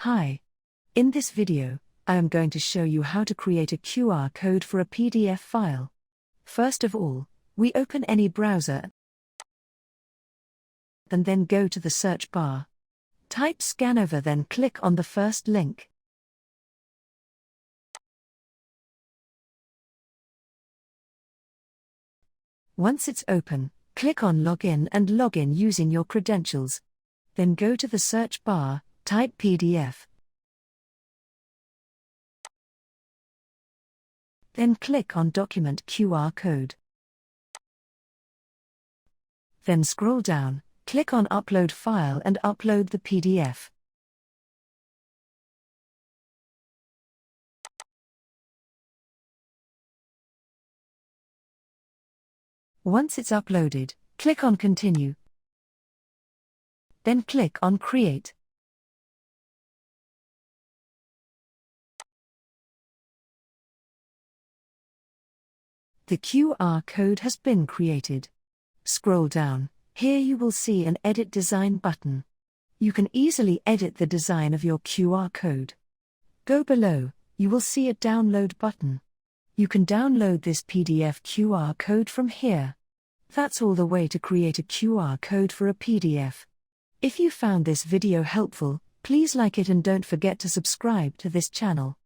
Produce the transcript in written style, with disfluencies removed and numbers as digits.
Hi. In this video, I am going to show you how to create a QR code for a PDF file. First of all, we open any browser and then go to the search bar. Type Scanover, then click on the first link. Once it's open, click on Login and log in using your credentials. Then go to the search bar, type PDF. Then click on Document QR Code. Then scroll down, click on Upload File and upload the PDF. Once it's uploaded, click on Continue. Then click on Create. The QR code has been created. Scroll down, here you will see an Edit Design button. You can easily edit the design of your QR code. Go below, you will see a Download button. You can download this PDF QR code from here. That's all the way to create a QR code for a PDF. If you found this video helpful, please like it and don't forget to subscribe to this channel.